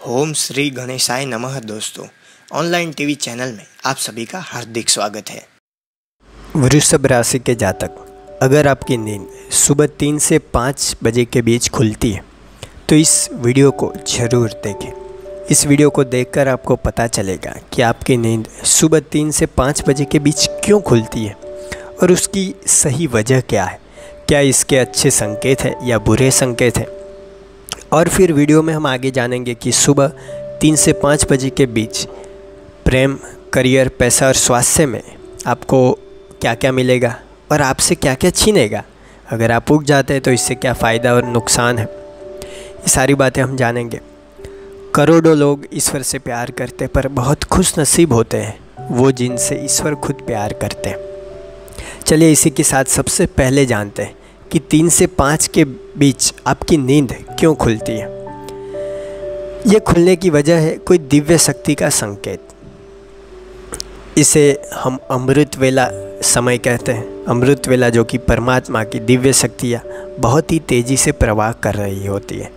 ओम श्री गणेशाय नमः। दोस्तों, ऑनलाइन टीवी चैनल में आप सभी का हार्दिक स्वागत है। वृषभ राशि के जातक, अगर आपकी नींद सुबह 3 से 5 बजे के बीच खुलती है तो इस वीडियो को ज़रूर देखें। इस वीडियो को देखकर आपको पता चलेगा कि आपकी नींद सुबह 3 से 5 बजे के बीच क्यों खुलती है और उसकी सही वजह क्या है। क्या इसके अच्छे संकेत हैं या बुरे संकेत हैं। और फिर वीडियो में हम आगे जानेंगे कि सुबह 3 से 5 बजे के बीच प्रेम, करियर, पैसा और स्वास्थ्य में आपको क्या क्या मिलेगा और आपसे क्या क्या छीनेगा। अगर आप उठ जाते हैं तो इससे क्या फ़ायदा और नुकसान है, ये सारी बातें हम जानेंगे। करोड़ों लोग ईश्वर से प्यार करते पर बहुत खुश नसीब होते हैं वो जिनसे ईश्वर खुद प्यार करते हैं। चलिए इसी के साथ सबसे पहले जानते हैं कि 3 से 5 के बीच आपकी नींद क्यों खुलती है। ये खुलने की वजह है कोई दिव्य शक्ति का संकेत। इसे हम अमृत वेला समय कहते हैं। अमृत वेला जो कि परमात्मा की दिव्य शक्तियाँ बहुत ही तेज़ी से प्रवाह कर रही होती है।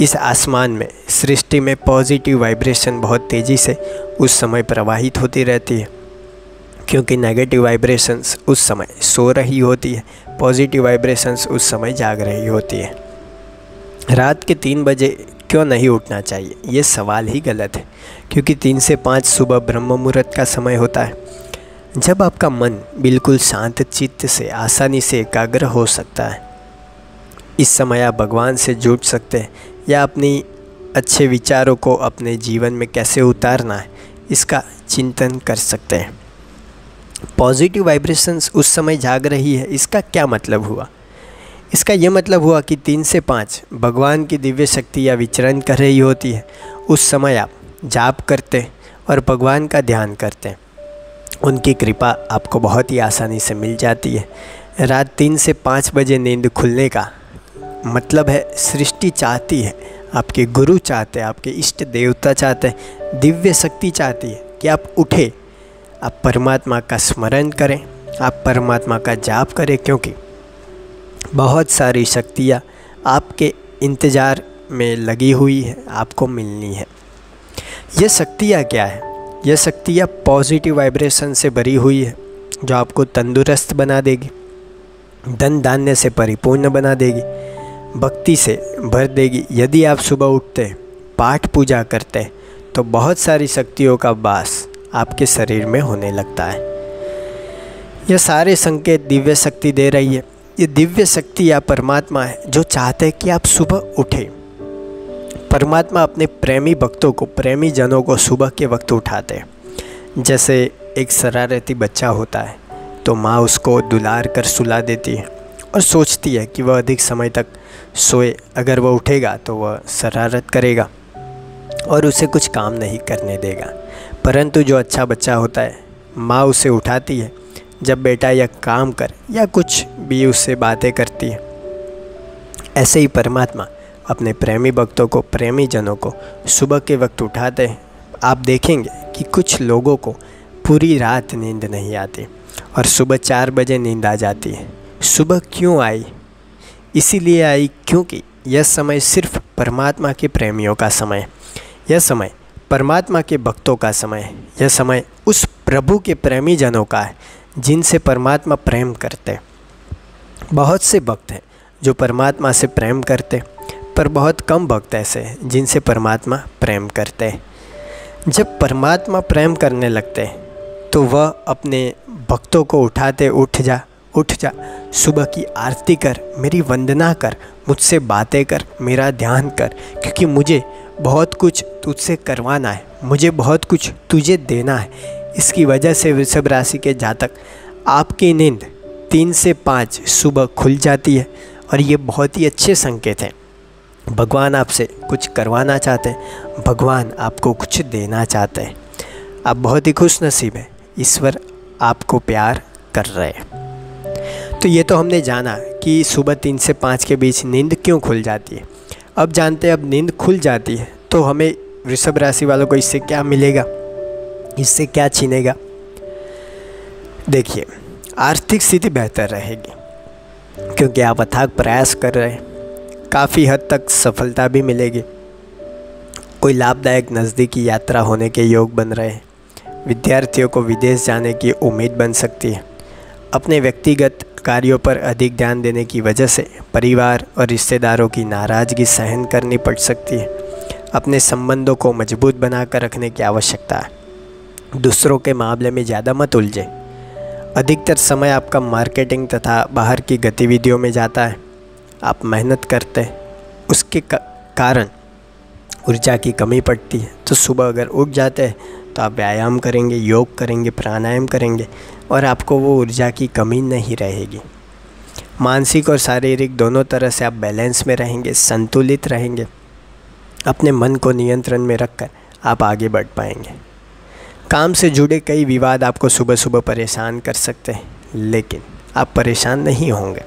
इस आसमान में, सृष्टि में पॉजिटिव वाइब्रेशन बहुत तेज़ी से उस समय प्रवाहित होती रहती है, क्योंकि नेगेटिव वाइब्रेशंस उस समय सो रही होती है, पॉजिटिव वाइब्रेशंस उस समय जाग रही होती है। रात के 3 बजे क्यों नहीं उठना चाहिए, ये सवाल ही गलत है, क्योंकि 3 से 5 सुबह ब्रह्म मुहूर्त का समय होता है, जब आपका मन बिल्कुल शांत चित्त से आसानी से एकाग्र हो सकता है। इस समय आप भगवान से जुड़ सकते हैं या अपनी अच्छे विचारों को अपने जीवन में कैसे उतारना है इसका चिंतन कर सकते हैं। पॉजिटिव वाइब्रेशंस उस समय जाग रही है, इसका क्या मतलब हुआ। इसका यह मतलब हुआ कि 3 से 5 भगवान की दिव्य शक्तियाँ विचरण कर रही होती है। उस समय आप जाप करते और भगवान का ध्यान करते, उनकी कृपा आपको बहुत ही आसानी से मिल जाती है। रात 3 से 5 बजे नींद खुलने का मतलब है सृष्टि चाहती है, आपके गुरु चाहते हैं, आपके इष्ट देवता चाहते हैं, दिव्य शक्ति चाहती है कि आप उठे, आप परमात्मा का स्मरण करें, आप परमात्मा का जाप करें, क्योंकि बहुत सारी शक्तियाँ आपके इंतज़ार में लगी हुई है, आपको मिलनी है। ये शक्तियाँ क्या है? ये शक्तियाँ पॉजिटिव वाइब्रेशन से भरी हुई है, जो आपको तंदुरुस्त बना देगी, धन धान्य से परिपूर्ण बना देगी, भक्ति से भर देगी। यदि आप सुबह उठते हैं, पाठ पूजा करते हैं, तो बहुत सारी शक्तियों का वास आपके शरीर में होने लगता है। यह सारे संकेत दिव्य शक्ति दे रही है। ये दिव्य शक्ति या परमात्मा है जो चाहते हैं कि आप सुबह उठें। परमात्मा अपने प्रेमी भक्तों को, प्रेमी जनों को सुबह के वक्त उठाते हैं। जैसे एक शरारती बच्चा होता है तो माँ उसको दुलार कर सुला देती है और सोचती है कि वह अधिक समय तक सोए। अगर वह उठेगा तो वह शरारत करेगा और उसे कुछ काम नहीं करने देगा। परंतु जो अच्छा बच्चा होता है, माँ उसे उठाती है, जब बेटा यह काम कर, या कुछ भी उससे बातें करती है। ऐसे ही परमात्मा अपने प्रेमी भक्तों को, प्रेमी जनों को सुबह के वक्त उठाते हैं। आप देखेंगे कि कुछ लोगों को पूरी रात नींद नहीं आती और सुबह 4 बजे नींद आ जाती है। सुबह क्यों आई? इसीलिए आई क्योंकि यह समय सिर्फ परमात्मा के प्रेमियों का समय है। यह समय परमात्मा के भक्तों का समय है। यह समय उस प्रभु के प्रेमी जनों का है जिनसे परमात्मा प्रेम करते। बहुत से भक्त हैं जो परमात्मा से प्रेम करते, पर बहुत कम भक्त ऐसे हैं जिनसे परमात्मा प्रेम करते। जब परमात्मा प्रेम करने लगते तो वह अपने भक्तों को उठाते, उठ जा, सुबह की आरती कर, मेरी वंदना कर, मुझसे बातें कर, मेरा ध्यान कर, क्योंकि मुझे बहुत कुछ तुझसे करवाना है, मुझे बहुत कुछ तुझे देना है। इसकी वजह से वृषभ राशि के जातक, आपकी नींद 3 से 5 सुबह खुल जाती है और ये बहुत ही अच्छे संकेत हैं। भगवान आपसे कुछ करवाना चाहते हैं, भगवान आपको कुछ देना चाहते हैं। आप बहुत ही खुश नसीब हैं, ईश्वर आपको प्यार कर रहे हैं। तो ये तो हमने जाना कि सुबह 3 से 5 के बीच नींद क्यों खुल जाती है। अब जानते हैं, अब नींद खुल जाती है तो हमें, वृषभ राशि वालों को, इससे क्या मिलेगा, इससे क्या छीनेगा। देखिए, आर्थिक स्थिति बेहतर रहेगी क्योंकि आप अथाक प्रयास कर रहे हैं, काफ़ी हद तक सफलता भी मिलेगी। कोई लाभदायक नज़दीकी यात्रा होने के योग बन रहे हैं। विद्यार्थियों को विदेश जाने की उम्मीद बन सकती है। अपने व्यक्तिगत कार्यों पर अधिक ध्यान देने की वजह से परिवार और रिश्तेदारों की नाराज़गी सहन करनी पड़ सकती है। अपने संबंधों को मजबूत बनाकर रखने की आवश्यकता है। दूसरों के मामले में ज़्यादा मत उलझे। अधिकतर समय आपका मार्केटिंग तथा बाहर की गतिविधियों में जाता है। आप मेहनत करते हैं, उसके कारण ऊर्जा की कमी पड़ती है। तो सुबह अगर उठ जाते हैं तो आप व्यायाम करेंगे, योग करेंगे, प्राणायाम करेंगे और आपको वो ऊर्जा की कमी नहीं रहेगी। मानसिक और शारीरिक दोनों तरह से आप बैलेंस में रहेंगे, संतुलित रहेंगे। अपने मन को नियंत्रण में रखकर आप आगे बढ़ पाएंगे। काम से जुड़े कई विवाद आपको सुबह सुबह परेशान कर सकते हैं, लेकिन आप परेशान नहीं होंगे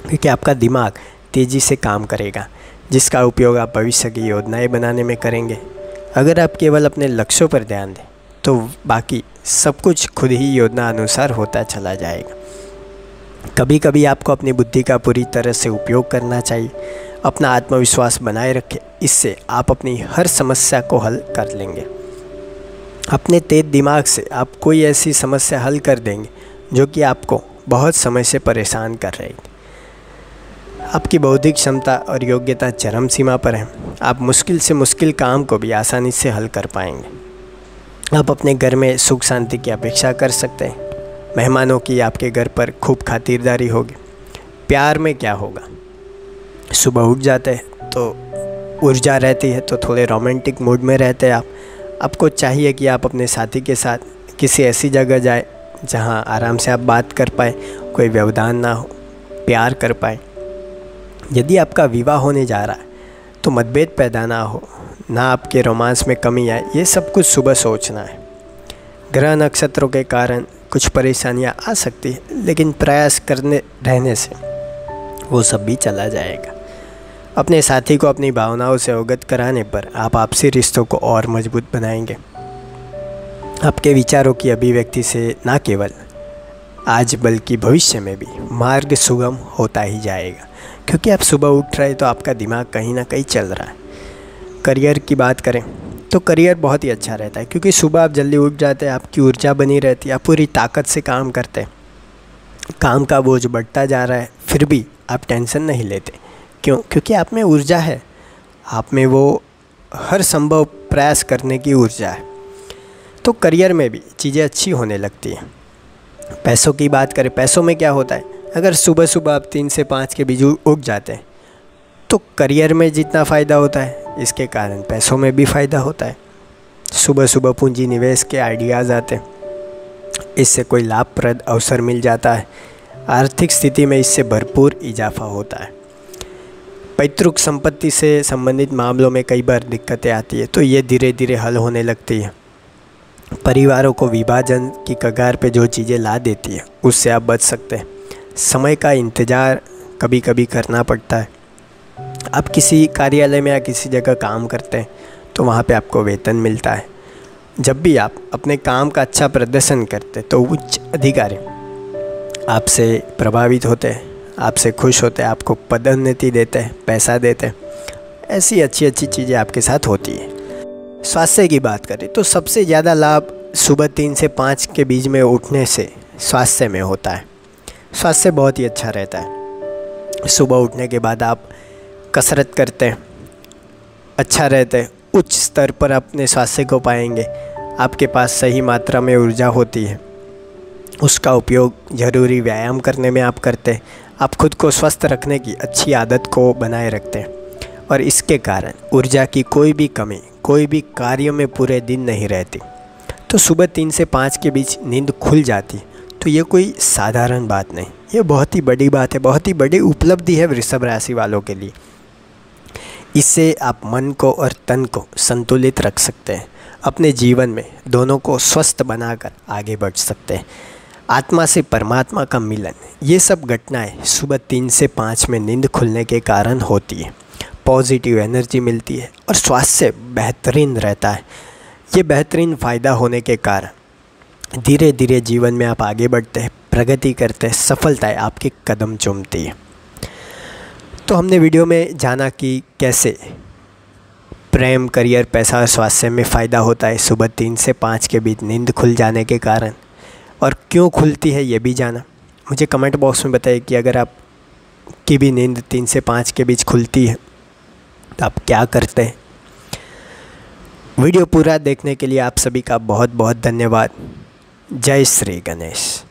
क्योंकि आपका दिमाग तेज़ी से काम करेगा, जिसका उपयोग आप भविष्य की योजनाएं बनाने में करेंगे। अगर आप केवल अपने लक्ष्यों पर ध्यान दें तो बाकी सब कुछ खुद ही योजना अनुसार होता चला जाएगा। कभी कभी आपको अपनी बुद्धि का पूरी तरह से उपयोग करना चाहिए। अपना आत्मविश्वास बनाए रखें, इससे आप अपनी हर समस्या को हल कर लेंगे। अपने तेज दिमाग से आप कोई ऐसी समस्या हल कर देंगे जो कि आपको बहुत समय से परेशान कर रही है। आपकी बौद्धिक क्षमता और योग्यता चरम सीमा पर है। आप मुश्किल से मुश्किल काम को भी आसानी से हल कर पाएंगे। आप अपने घर में सुख शांति की अपेक्षा कर सकते हैं। मेहमानों की आपके घर पर खूब खातिरदारी होगी। प्यार में क्या होगा, सुबह उठ जाते हैं तो ऊर्जा रहती है, तो थोड़े रोमांटिक मूड में रहते हैं आपको चाहिए कि आप अपने साथी के साथ किसी ऐसी जगह जाए जहां आराम से आप बात कर पाए, कोई व्यवधान ना हो, प्यार कर पाए। यदि आपका विवाह होने जा रहा है तो मतभेद पैदा ना हो, ना आपके रोमांस में कमी आए, ये सब कुछ सुबह सोचना है। ग्रह नक्षत्रों के कारण कुछ परेशानियां आ सकती है, लेकिन प्रयास करने रहने से वो सब भी चला जाएगा। अपने साथी को अपनी भावनाओं से अवगत कराने पर आप आपसी रिश्तों को और मजबूत बनाएंगे। आपके विचारों की अभिव्यक्ति से न केवल आज बल्कि भविष्य में भी मार्ग सुगम होता ही जाएगा, क्योंकि आप सुबह उठ रहे तो आपका दिमाग कहीं ना कहीं चल रहा है। करियर की बात करें तो करियर बहुत ही अच्छा रहता है, क्योंकि सुबह आप जल्दी उठ जाते हैं, आपकी ऊर्जा बनी रहती है, आप पूरी ताकत से काम करते हैं। काम का बोझ बढ़ता जा रहा है फिर भी आप टेंशन नहीं लेते। क्यों? क्योंकि आप में ऊर्जा है, आप में वो हर संभव प्रयास करने की ऊर्जा है। तो करियर में भी चीज़ें अच्छी होने लगती हैं। पैसों की बात करें, पैसों में क्या होता है, अगर सुबह सुबह आप 3 से 5 के बीच उठ जाते हैं तो करियर में जितना फ़ायदा होता है, इसके कारण पैसों में भी फ़ायदा होता है। सुबह सुबह पूंजी निवेश के आइडियाज़ आते हैं, इससे कोई लाभप्रद अवसर मिल जाता है। आर्थिक स्थिति में इससे भरपूर इजाफा होता है। पैतृक संपत्ति से संबंधित मामलों में कई बार दिक्कतें आती है, तो ये धीरे धीरे हल होने लगती है। परिवारों को विभाजन की कगार पे जो चीज़ें ला देती है उससे आप बच सकते हैं। समय का इंतज़ार कभी कभी करना पड़ता है। आप किसी कार्यालय में या किसी जगह काम करते हैं तो वहाँ पे आपको वेतन मिलता है। जब भी आप अपने काम का अच्छा प्रदर्शन करते हैं तो उच्च अधिकारी आपसे प्रभावित होते हैं, आपसे खुश होते हैं, आपको पदोन्नति देते हैं, पैसा देते हैं। ऐसी अच्छी अच्छी चीज़ें आपके साथ होती है। स्वास्थ्य की बात करें तो सबसे ज़्यादा लाभ सुबह 3 से 5 के बीच में उठने से स्वास्थ्य में होता है। स्वास्थ्य बहुत ही अच्छा रहता है। सुबह उठने के बाद आप कसरत करते हैं, अच्छा रहते हैं, उच्च स्तर पर अपने स्वास्थ्य को पाएंगे। आपके पास सही मात्रा में ऊर्जा होती है, उसका उपयोग ज़रूरी व्यायाम करने में आप करते हैं। आप खुद को स्वस्थ रखने की अच्छी आदत को बनाए रखते हैं और इसके कारण ऊर्जा की कोई भी कमी कोई भी कार्य में पूरे दिन नहीं रहती। तो सुबह 3 से 5 के बीच नींद खुल जाती तो ये कोई साधारण बात नहीं, ये बहुत ही बड़ी बात है, बहुत ही बड़ी उपलब्धि है वृषभ राशि वालों के लिए। इससे आप मन को और तन को संतुलित रख सकते हैं, अपने जीवन में दोनों को स्वस्थ बनाकर आगे बढ़ सकते हैं। आत्मा से परमात्मा का मिलन, ये सब घटनाएं सुबह 3 से 5 में नींद खुलने के कारण होती है। पॉजिटिव एनर्जी मिलती है और स्वास्थ्य बेहतरीन रहता है। ये बेहतरीन फ़ायदा होने के कारण धीरे धीरे जीवन में आप आगे बढ़ते हैं, प्रगति करते हैं, सफलताएं आपके कदम चूमती है। तो हमने वीडियो में जाना कि कैसे प्रेम, करियर, पैसा और स्वास्थ्य में फ़ायदा होता है सुबह 3 से 5 के बीच नींद खुल जाने के कारण। और क्यों खुलती है ये भी जाना। मुझे कमेंट बॉक्स में बताइए कि अगर आप की भी नींद 3 से 5 के बीच खुलती है तो आप क्या करते हैं। वीडियो पूरा देखने के लिए आप सभी का बहुत बहुत धन्यवाद। जय श्री गणेश।